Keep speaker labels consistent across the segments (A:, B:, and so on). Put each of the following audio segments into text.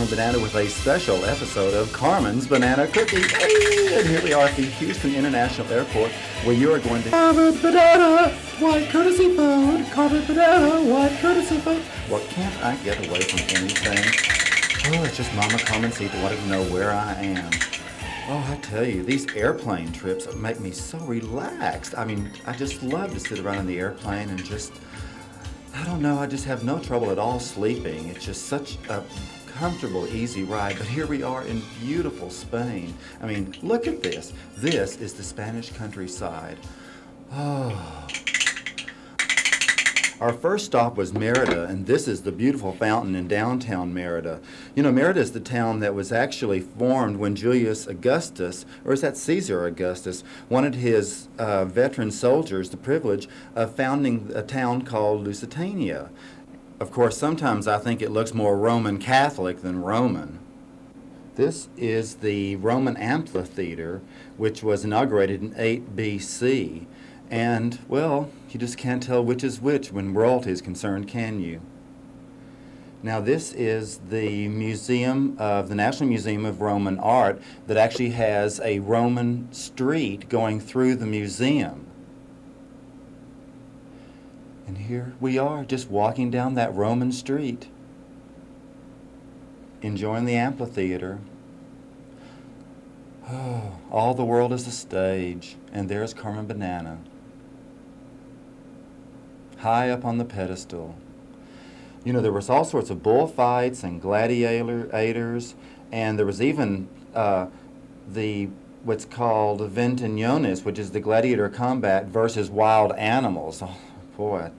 A: Carmen Banana with a special episode of Carmen's Banana Cookie. Hey, and here we are at the Houston International Airport, where you are going to Carmen Banana, white courtesy food. Carmen Banana, white courtesy food. Well, can't I get away from anything? Oh, it's just Mama Carmencita wanting to know where I am. Oh, I tell you, these airplane trips make me so relaxed. I mean, I just love to sit around in the airplane and just, I don't know, I just have no trouble at all sleeping. It's just such a comfortable, easy ride. But here we are in beautiful Spain. I mean, look at this. This is the Spanish countryside. Oh. Our first stop was Merida, and this is the beautiful fountain in downtown Merida. You know, Merida is the town that was actually formed when Julius Augustus, or is that Caesar Augustus, wanted his veteran soldiers the privilege of founding a town called Lusitania. Of course, sometimes I think it looks more Roman Catholic than Roman. This is the Roman amphitheater, which was inaugurated in 8 BC. And, well, you just can't tell which is which when royalty is concerned, can you? Now, this is the the National Museum of Roman Art that actually has a Roman street going through the museum. And here we are, just walking down that Roman street, enjoying the amphitheater. Oh, all the world is a stage, and there's Carmen Banana, high up on the pedestal. You know, there was all sorts of bullfights and gladiators, and there was even what's called ventiñones, which is the gladiator combat versus wild animals. Oh, boy.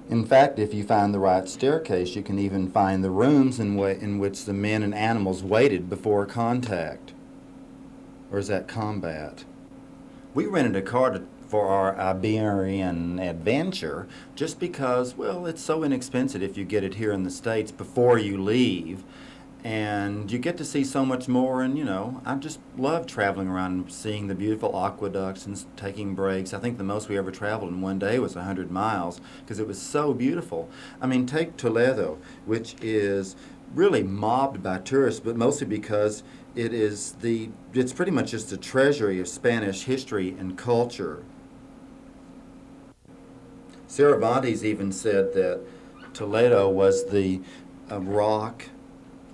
A: In fact, if you find the right staircase, you can even find the rooms in which the men and animals waited before contact. Or is that combat? We rented a car for our Iberian adventure just because, well, it's so inexpensive if you get it here in the States before you leave. And you get to see so much more, and, you know, I just love traveling around and seeing the beautiful aqueducts and taking breaks. I think the most we ever traveled in one day was 100 miles because it was so beautiful. I mean, take Toledo, which is really mobbed by tourists, but mostly because it's pretty much just a treasury of Spanish history and culture. Cervantes even said that Toledo was the rock,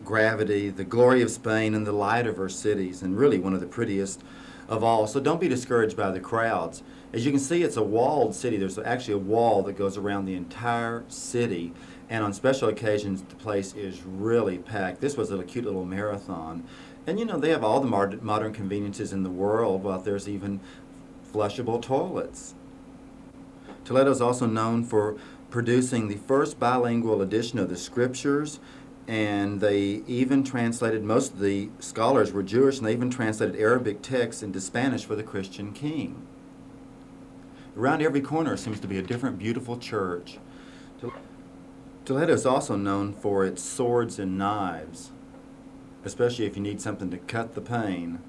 A: gravity, the glory of Spain, and the light of her cities, and really one of the prettiest of all. So don't be discouraged by the crowds. As you can see, it's a walled city. There's actually a wall that goes around the entire city, and on special occasions, the place is really packed. This was a cute little marathon. And, you know, they have all the modern conveniences in the world, but there's even flushable toilets. Toledo is also known for producing the first bilingual edition of the scriptures, and they even translated, most of the scholars were Jewish, and they even translated Arabic texts into Spanish for the Christian king. Around every corner seems to be a different beautiful church. Toledo is also known for its swords and knives, especially if you need something to cut the pain.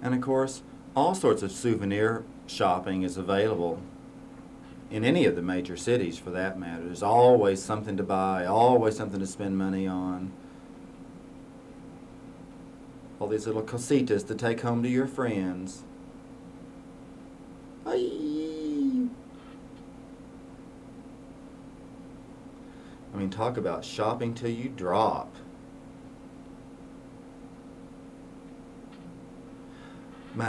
A: And of course, all sorts of souvenir shopping is available in any of the major cities, for that matter. There's always something to buy, always something to spend money on. All these little cositas to take home to your friends. Aye. I mean, talk about shopping till you drop.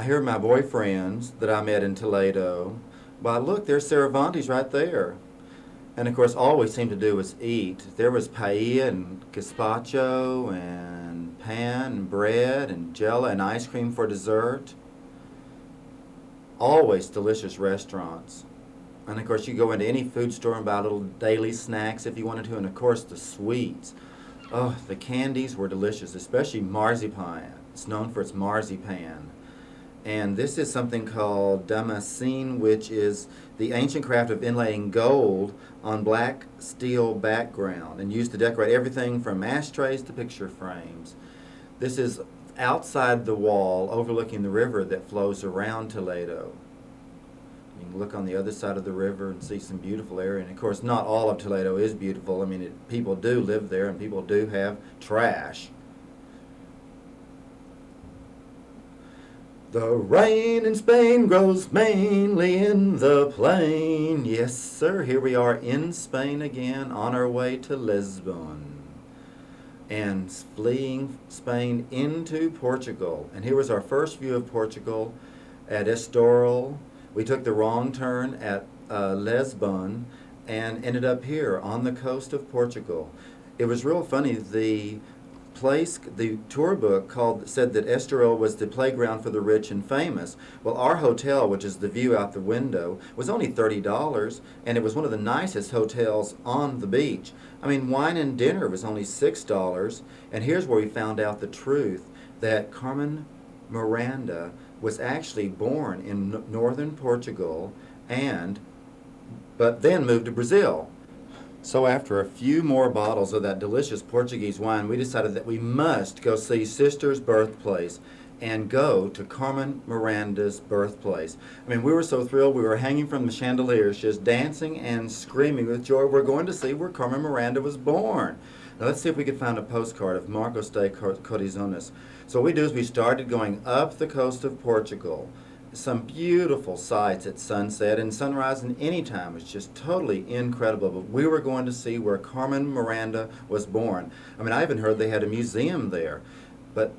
A: Here are my boyfriends that I met in Toledo. Why, look, there's Cervantes right there. And of course, all we seemed to do was eat. There was paella and gazpacho and pan and bread and jello and ice cream for dessert. Always delicious restaurants. And of course, you go into any food store and buy little daily snacks if you wanted to. And of course, the sweets. Oh, the candies were delicious, especially marzipan. It's known for its marzipan. And this is something called damascene, which is the ancient craft of inlaying gold on black steel background and used to decorate everything from ashtrays to picture frames. This is outside the wall overlooking the river that flows around Toledo. You can look on the other side of the river and see some beautiful area. And of course, not all of Toledo is beautiful. I mean, people do live there and people do have trash. The rain in Spain grows mainly in the plain. Yes, sir, here we are in Spain again on our way to Lisbon and fleeing Spain into Portugal. And here was our first view of Portugal at Estoril. We took the wrong turn at Lisbon and ended up here on the coast of Portugal. It was real funny. The tour book said that Estoril was the playground for the rich and famous. Well, our hotel, which is the view out the window, was only $30, and it was one of the nicest hotels on the beach. I mean, wine and dinner was only $6, and here's where we found out the truth, that Carmen Miranda was actually born in northern Portugal, but then moved to Brazil. So after a few more bottles of that delicious Portuguese wine, we decided that we must go see Sister's birthplace and go to Carmen Miranda's birthplace. I mean, we were so thrilled. We were hanging from the chandeliers, just dancing and screaming with joy. We're going to see where Carmen Miranda was born. Now let's see if we could find a postcard of Marcos de Corazones. So what we do is we started going up the coast of Portugal. Some beautiful sights at sunset and sunrise and any time. It's just totally incredible. But we were going to see where Carmen Miranda was born. I mean, I even heard they had a museum there. But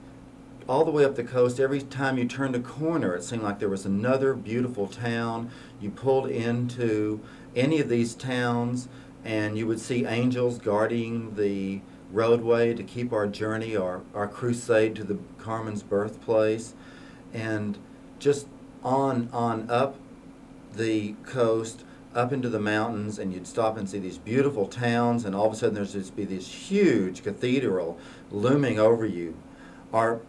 A: all the way up the coast, every time you turned a corner, it seemed like there was another beautiful town. You pulled into any of these towns and you would see angels guarding the roadway to keep our journey, our crusade to the Carmen's birthplace. And just on up the coast, up into the mountains, and you'd stop and see these beautiful towns, and all of a sudden there's just be this huge cathedral looming over you. The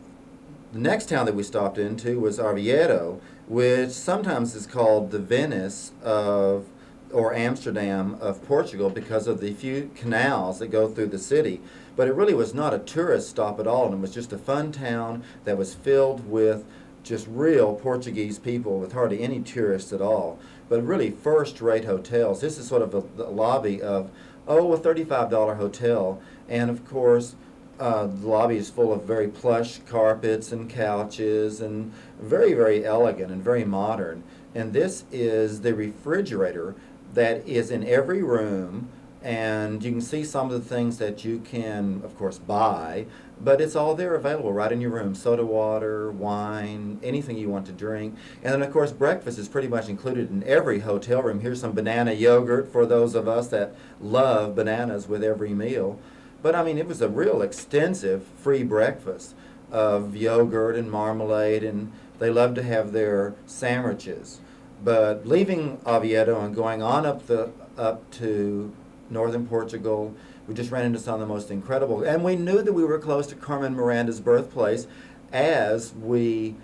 A: next town that we stopped into was Oviedo, which sometimes is called the Venice or Amsterdam of Portugal because of the few canals that go through the city. But it really was not a tourist stop at all, and it was just a fun town that was filled with just real Portuguese people with hardly any tourists at all, but really first-rate hotels. This is sort of the lobby of, a $35 hotel, and of course the lobby is full of very plush carpets and couches and very, very elegant and very modern. And this is the refrigerator that is in every room, and you can see some of the things that you can, of course, buy, but it's all there available right in your room. Soda water, wine, anything you want to drink. And then, of course, breakfast is pretty much included in every hotel room. Here's some banana yogurt for those of us that love bananas with every meal. But, I mean, it was a real extensive free breakfast of yogurt and marmalade, and they love to have their sandwiches. But leaving Oviedo and going on up to northern Portugal, we just ran into some of the most incredible, and we knew that we were close to Carmen Miranda's birthplace as we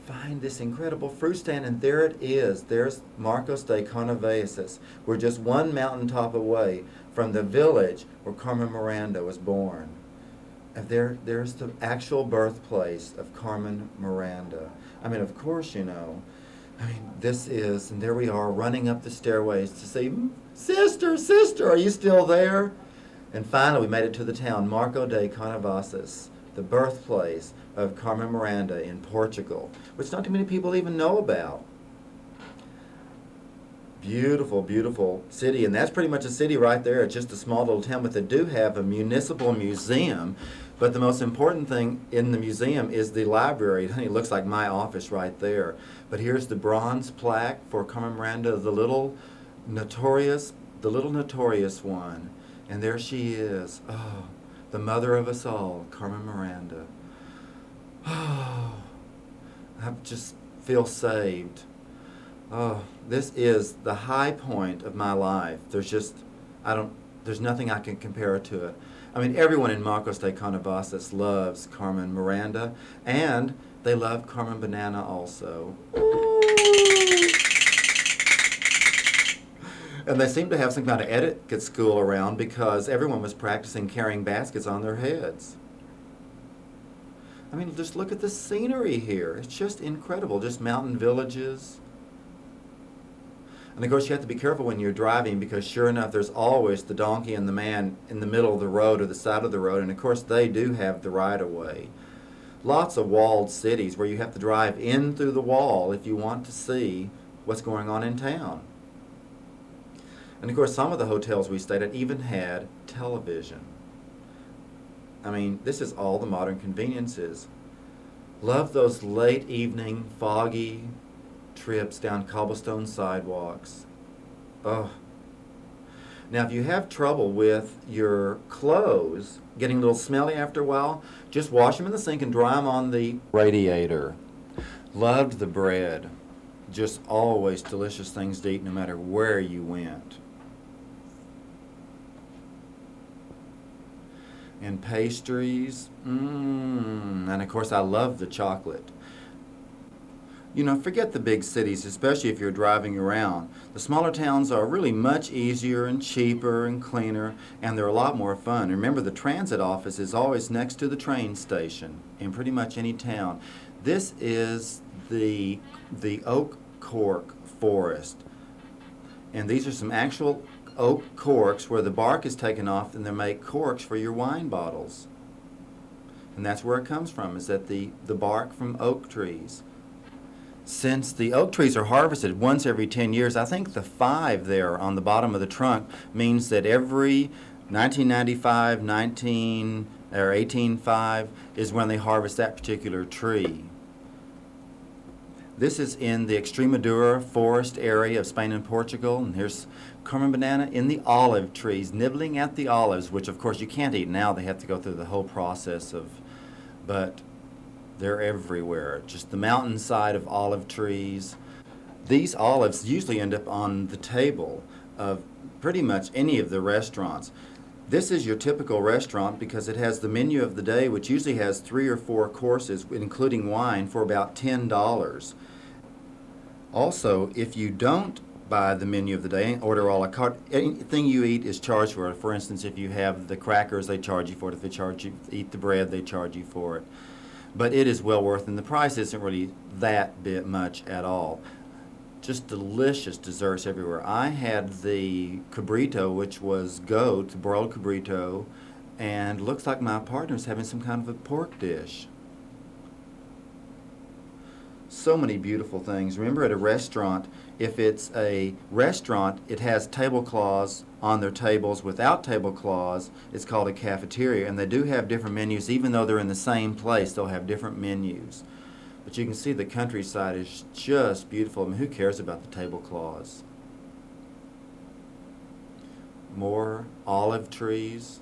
A: find this incredible fruit stand, and there it is. There's Marcos de Corazones. We're just one mountaintop away from the village where Carmen Miranda was born. And there's the actual birthplace of Carmen Miranda. I mean, of course, and there we are running up the stairways to say, Sister, are you still there? And finally, we made it to the town, Marco de Corazones, the birthplace of Carmen Miranda in Portugal, which not too many people even know about. Beautiful, beautiful city, and that's pretty much a city right there. It's just a small little town, but they do have a municipal museum. But the most important thing in the museum is the library. It looks like my office right there. But here's the bronze plaque for Carmen Miranda, the little notorious one. And there she is, the mother of us all, Carmen Miranda. I just feel saved. This is the high point of my life. There's nothing I can compare to it. I mean, everyone in Marcos de Corazones loves Carmen Miranda, and they love Carmen Banana also. And they seem to have some kind of etiquette school around because everyone was practicing carrying baskets on their heads. I mean, just look at the scenery here. It's just incredible. Just mountain villages. And of course you have to be careful when you're driving, because sure enough there's always the donkey and the man in the middle of the road or the side of the road, and of course they do have the right of way. Lots of walled cities where you have to drive in through the wall if you want to see what's going on in town. And of course some of the hotels we stayed at even had television. I mean, this is all the modern conveniences. Love those late evening foggy trips down cobblestone sidewalks. Oh. Now if you have trouble with your clothes getting a little smelly after a while, just wash them in the sink and dry them on the radiator. Loved the bread. Just always delicious things to eat no matter where you went. And pastries, and of course I love the chocolate. You know, forget the big cities, especially if you're driving around. The smaller towns are really much easier and cheaper and cleaner, and they're a lot more fun. Remember, the transit office is always next to the train station in pretty much any town. This is the oak cork forest, and these are some actual oak corks where the bark is taken off and they make corks for your wine bottles. And that's where it comes from, is that the bark from oak trees. Since the oak trees are harvested once every 10 years, I think the 5 there on the bottom of the trunk means that every 1995, 1805 is when they harvest that particular tree. This is in the Extremadura forest area of Spain and Portugal, and here's Carmen Banana in the olive trees, nibbling at the olives, which of course you can't eat now. They have to go through the whole process but they're everywhere. Just the mountainside of olive trees. These olives usually end up on the table of pretty much any of the restaurants. This is your typical restaurant because it has the menu of the day, which usually has 3 or 4 courses, including wine, for about $10. Also, if you don't buy the menu of the day and order a la carte, anything you eat is charged for it. For instance, if you have the crackers, they charge you for it. If they charge you eat the bread, they charge you for it. But it is well worth it, and the price isn't really that bit much at all. Just delicious desserts everywhere. I had the cabrito, which was goat, broiled cabrito, and looks like my partner's having some kind of a pork dish. So many beautiful things. Remember, at a restaurant, if it's a restaurant, it has tablecloths on their tables. Without tablecloths, it's called a cafeteria, and they do have different menus. Even though they're in the same place, they'll have different menus. But you can see the countryside is just beautiful. I mean, who cares about the tablecloths? More olive trees,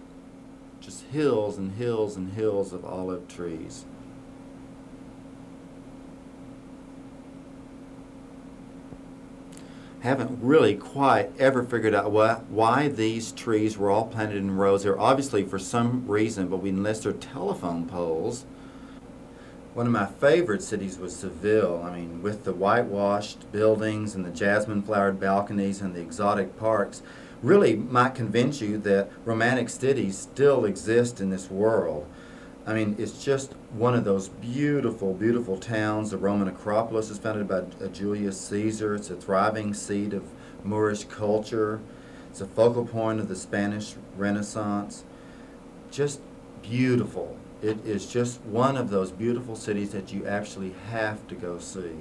A: just hills and hills and hills of olive trees. Haven't really quite ever figured out why these trees were all planted in rows. They're obviously for some reason, but unless they're telephone poles. One of my favorite cities was Seville. I mean, with the whitewashed buildings and the jasmine-flowered balconies and the exotic parks, really might convince you that romantic cities still exist in this world. I mean, it's just one of those beautiful, beautiful towns. The Roman Acropolis is founded by Julius Caesar. It's a thriving seat of Moorish culture. It's a focal point of the Spanish Renaissance. Just beautiful. It is just one of those beautiful cities that you actually have to go see.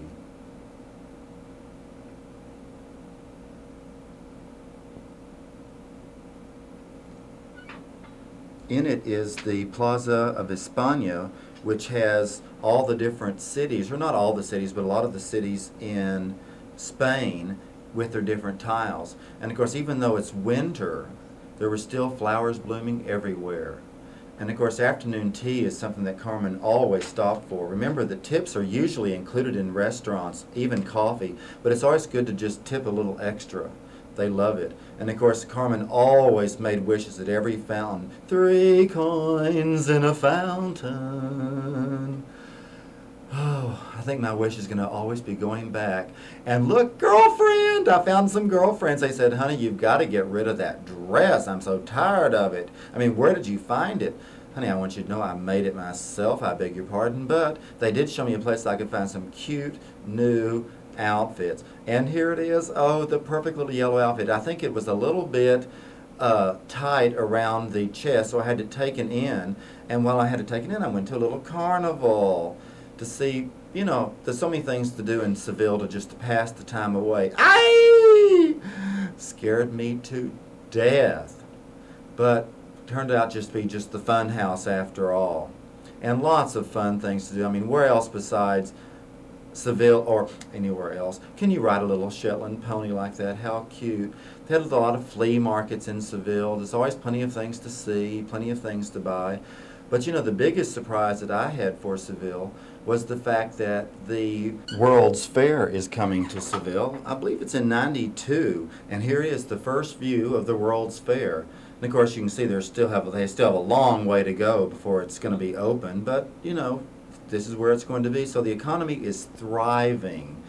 A: In it is the Plaza of España, which has all the different cities, or not all the cities, but a lot of the cities in Spain with their different tiles. And of course, even though it's winter, there were still flowers blooming everywhere. And of course, afternoon tea is something that Carmen always stopped for. Remember that tips are usually included in restaurants, even coffee, but it's always good to just tip a little extra. They love it. And of course, Carmen always made wishes at every fountain. 3 coins in a fountain. Oh, I think my wish is going to always be going back. And look, girlfriend! I found some girlfriends. They said, honey, you've got to get rid of that dress. I'm so tired of it. I mean, where did you find it? Honey, I want you to know I made it myself. I beg your pardon. But they did show me a place I could find some cute, new, outfits. And here it is. Oh, the perfect little yellow outfit. I think it was a little bit tight around the chest, so I had to take it in. And while I had to take it in, I went to a little carnival to see, you know, there's so many things to do in Seville to just pass the time away. Aye! Scared me to death. But turned out just to be just the fun house after all. And lots of fun things to do. I mean, where else besides Seville or anywhere else can you ride a little Shetland pony like that? How cute. They had a lot of flea markets in Seville. There's always plenty of things to see, plenty of things to buy. But you know, the biggest surprise that I had for Seville was the fact that the World's Fair is coming to Seville. I believe it's in '92, and here is the first view of the World's Fair. And of course, you can see they still have a long way to go before it's going to be open. But you know, this is where it's going to be. So the economy is thriving.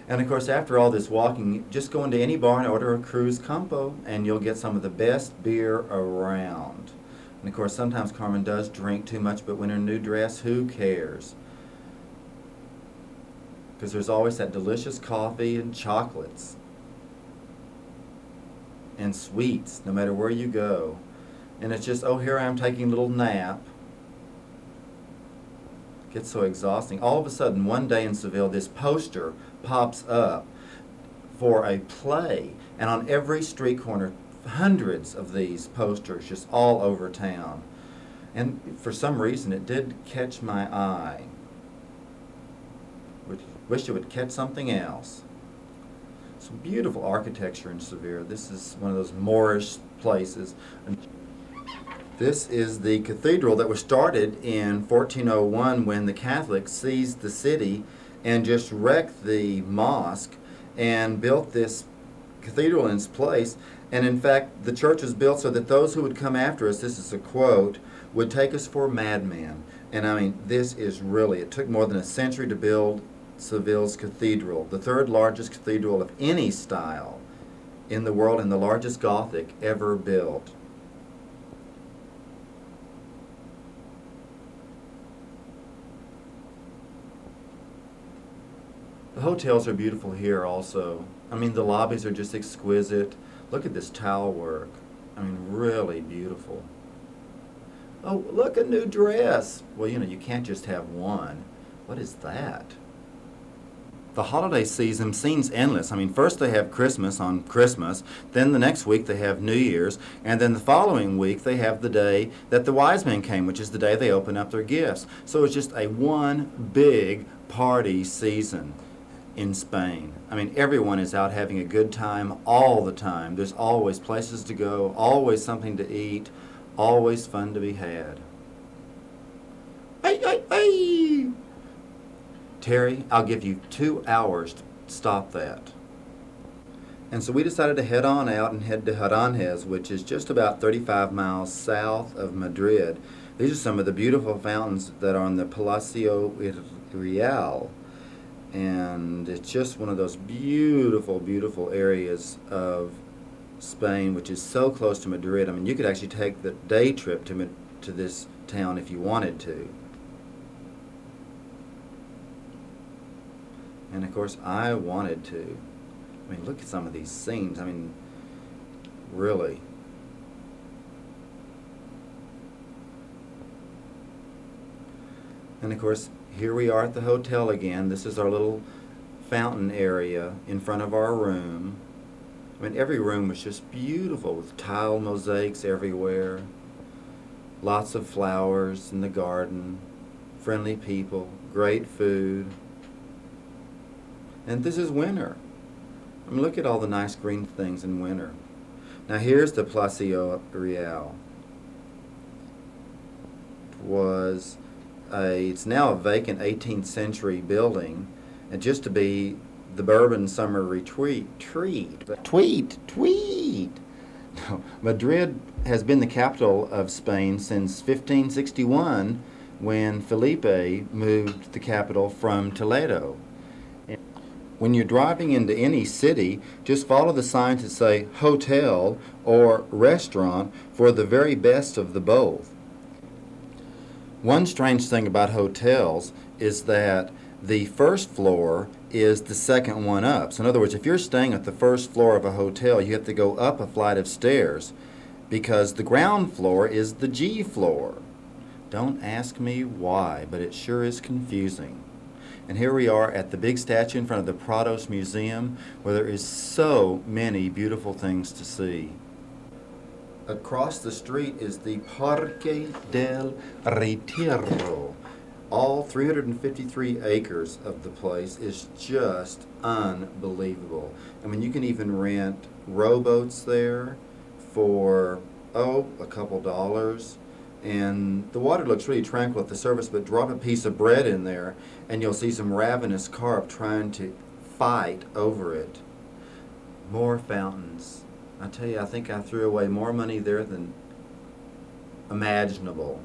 A: And of course, after all this walking, just go into any bar and order a Cruz Campo, and you'll get some of the best beer around. And of course, sometimes Carmen does drink too much, but when in her new dress, who cares? Because there's always that delicious coffee and chocolates and sweets, no matter where you go. And it's just, oh, here I am taking a little nap. It gets so exhausting. All of a sudden, one day in Seville, this poster pops up for a play, and on every street corner, hundreds of these posters just all over town. And for some reason, it did catch my eye. Wish it would catch something else. Some beautiful architecture in Seville. This is one of those Moorish places. This is the cathedral that was started in 1401 when the Catholics seized the city and just wrecked the mosque and built this cathedral in its place. And in fact, the church was built so that those who would come after us, this is a quote, would take us for madmen. And I mean, this is really, it took more than a century to build Seville's cathedral, the third largest cathedral of any style in the world and the largest Gothic ever built. The hotels are beautiful here also. I mean, the lobbies are just exquisite. Look at this tile work. I mean, really beautiful. Oh, look, a new dress. Well, you know, you can't just have one. What is that? The holiday season seems endless. I mean, first they have Christmas on Christmas, then the next week they have New Year's, and then the following week they have the day that the wise men came, which is the day they open up their gifts. So it's just a one big party season in Spain. I mean, everyone is out having a good time all the time. There's always places to go, always something to eat, always fun to be had. Ay, ay, ay! Terry, I'll give you 2 hours to stop that. And so we decided to head on out and head to Aranjuez, which is just about 35 miles south of Madrid. These are some of the beautiful fountains that are on the Palacio Real. And it's just one of those beautiful, beautiful areas of Spain, which is so close to Madrid. I mean, you could actually take the day trip to this town if you wanted to. And of course, I wanted to. I mean, look at some of these scenes. I mean, really. And of course, here we are at the hotel again. This is our little fountain area in front of our room. I mean, every room was just beautiful with tile mosaics everywhere. Lots of flowers in the garden. Friendly people. Great food. And this is winter. I mean, look at all the nice green things in winter. Now here's the Palacio Real. It's now a vacant 18th century building, and just to be the Bourbon summer retreat. No, Madrid has been the capital of Spain since 1561, when Felipe moved the capital from Toledo. When you're driving into any city, just follow the signs that say hotel or restaurant for the very best of the both. One strange thing about hotels is that the first floor is the second one up. So in other words, if you're staying at the first floor of a hotel, you have to go up a flight of stairs because the ground floor is the G floor. Don't ask me why, but it sure is confusing. And here we are at the big statue in front of the Prados Museum, where there is so many beautiful things to see. Across the street is the Parque del Retiro. All 353 acres of the place is just unbelievable. I mean, you can even rent rowboats there for, a couple dollars. And the water looks really tranquil at the surface, but drop a piece of bread in there and you'll see some ravenous carp trying to fight over it. More fountains. I tell you, I think I threw away more money there than imaginable.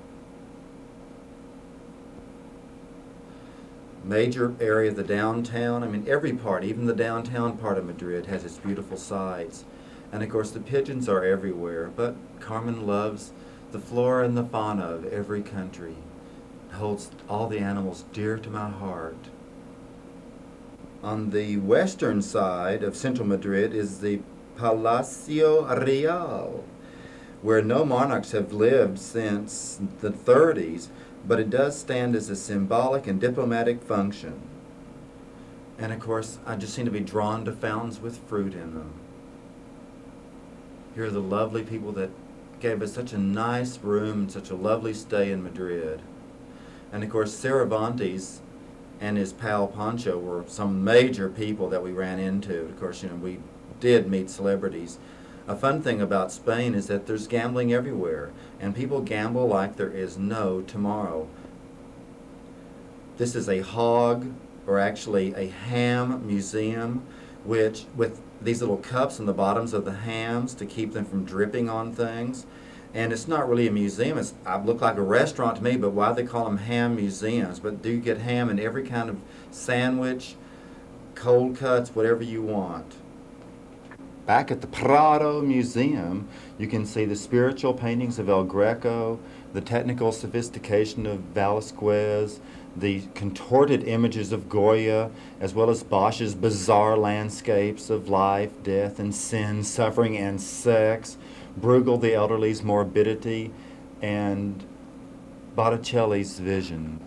A: Major area of the downtown. I mean, every part, even the downtown part of Madrid, has its beautiful sights. And of course, the pigeons are everywhere, but Carmen loves the flora and the fauna of every country. It holds all the animals dear to my heart. On the western side of central Madrid is the Palacio Real, where no monarchs have lived since the 30s, but it does stand as a symbolic and diplomatic function. And of course, I just seem to be drawn to fountains with fruit in them. Here are the lovely people that gave us such a nice room and such a lovely stay in Madrid. And of course, Cervantes and his pal Pancho were some major people that we ran into. Of course, we did meet celebrities. A fun thing about Spain is that there's gambling everywhere, and people gamble like there is no tomorrow. This is a hog, or actually a ham museum, which with these little cups in the bottoms of the hams to keep them from dripping on things. And it's not really a museum. It look like a restaurant to me, but why they call them ham museums? But do you get ham in every kind of sandwich, cold cuts, whatever you want. Back at the Prado Museum, you can see the spiritual paintings of El Greco, the technical sophistication of Velázquez, the contorted images of Goya, as well as Bosch's bizarre landscapes of life, death, and sin, suffering, and sex, Bruegel the Elderly's morbidity, and Botticelli's vision.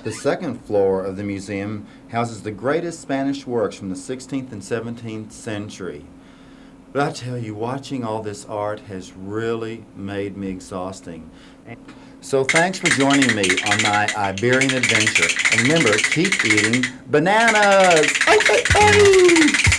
A: The second floor of the museum houses the greatest Spanish works from the 16th and 17th century. But I tell you, watching all this art has really made me exhausting. So thanks for joining me on my Iberian adventure. And remember, keep eating bananas! Ay, ay, ay!